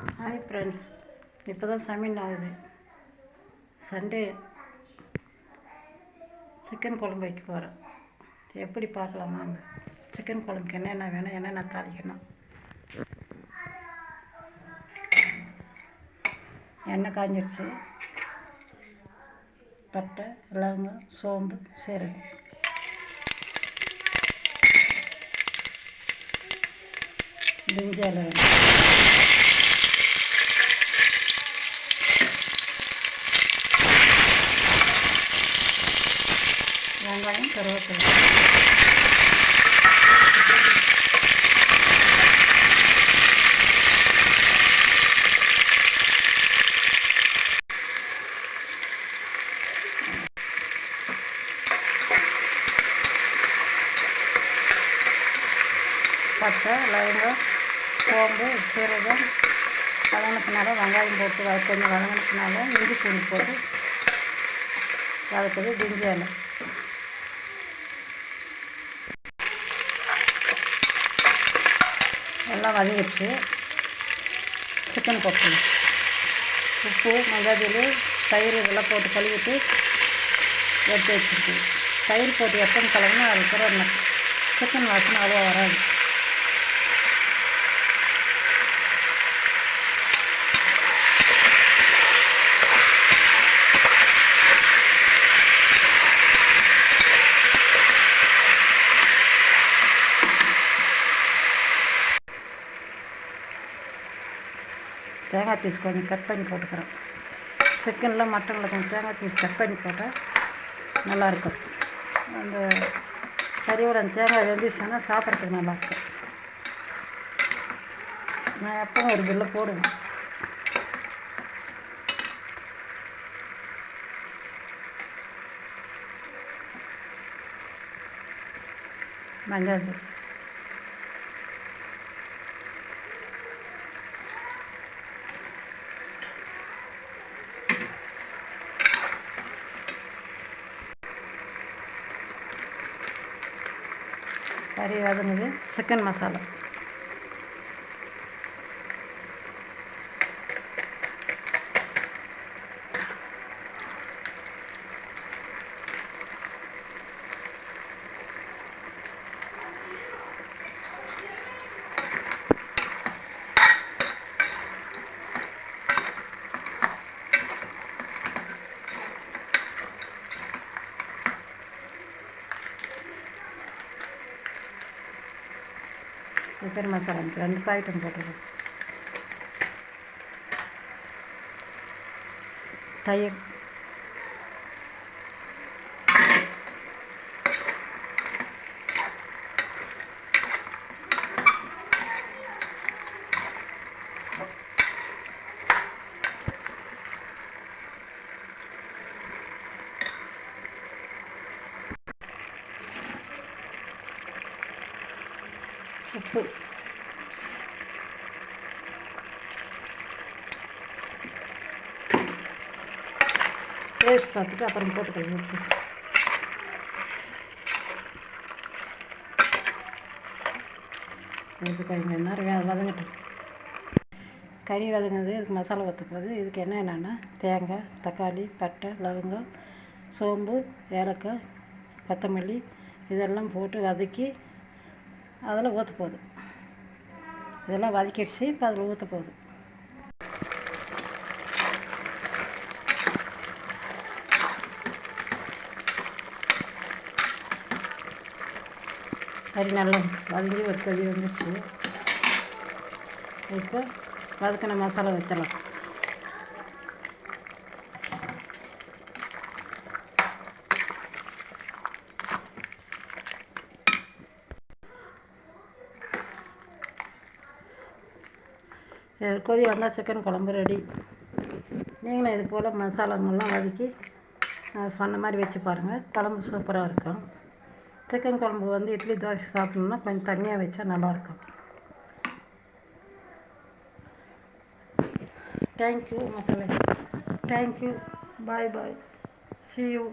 Hi friends, இப்போ தான் சமையல் ஆகுது. சண்டே சிக்கன் குழம்பு வைக்க போகிறேன். எப்படி பார்க்கலாமாங்க? சிக்கன் குழம்புக்கு என்னென்ன வேணும், என்னென்ன தாளிக்கணும். எண்ணெய் காஞ்சிடுச்சு. பட்டை, லவங்கம், சோம்பு, சீரகம், பிரிஞ்சி இலை வேணும். வெங்காயம், கருவேப்பிலை, பட்டை, லவங்கம், சோம்பு, சீரகம் வதங்கினதுனால வெங்காயம் போட்டு கொஞ்சம் வதங்கினதுனால இஞ்சி பூண்டு போட்டு வதக்குது. பிரிஞ்சி இலை எல்லாம் வதங்கிடுச்சு. சிக்கன் போட்டு உப்பு, மிளகாத்தூள், தயிர் இதெல்லாம் போட்டு கழுவிட்டு எடுத்து வச்சுருக்கு. தயிர் போட்டு எப்போ கலவுனா அதுக்கப்புறம் சிக்கன் வாசனை அவ்வளோ வராது. தேங்காய் பீஸ் கொஞ்சம் கட் பண்ணி போட்டுக்கிறேன். சிக்கனில் மட்டனில் கொஞ்சம் தேங்காய் பீஸ் கட் பண்ணி போட்டால் நல்லாயிருக்கும். அந்த கறியோட அந்த தேங்காய் வெந்துச்சுன்னா சாப்பிட்றதுக்கு நல்லாயிருக்கும். நான் எப்பவும் ஒரு பில்லை போடுவேன். மஞ்சள், கறி வதங்குது. சிக்கன் மசாலா, சிக்கன் மசாலா 2 பாக்கெட்டும் போட்டுருக்கோம். தயிர், உப்பு, டேஸ்ட் பார்த்துட்டு அப்புறம் போட்டுக்கலாம். உப்பு இதுக்கு கொஞ்சம் நேரம் வதங்கட்டும். கறி வதங்குது. இதுக்கு மசாலா ஊற்ற போகுது. இதுக்கு என்னென்னா தேங்காய், தக்காளி, பட்டை, லவங்கம், சோம்பு, ஏலக்காய், கொத்தமல்லி இதெல்லாம் போட்டு வதக்கி அதில் ஊற்ற போகுது. இதெல்லாம் வதக்கிடுச்சு. இப்போ அதில் ஊற்ற போகுது. கறி நல்லா வதங்கி ஒரு கறி வந்துடுச்சு. இப்போ வதக்கின மசாலா வைக்கலாம். கொதி வந்தால் சிக்கன் குழம்பு ரெடி. நீங்களும் இது போல் மசாலாங்கள்லாம் வதக்கி சொன்ன மாதிரி வச்சு பாருங்கள். குழம்பு சூப்பராக இருக்கும். சிக்கன் குழம்பு இட்லி, தோசை சாப்பிட்ணுன்னா கொஞ்சம் தண்ணியாக வச்சா நல்லாயிருக்கும். தேங்க்யூ மக்களே. Thank you. Bye bye. See you.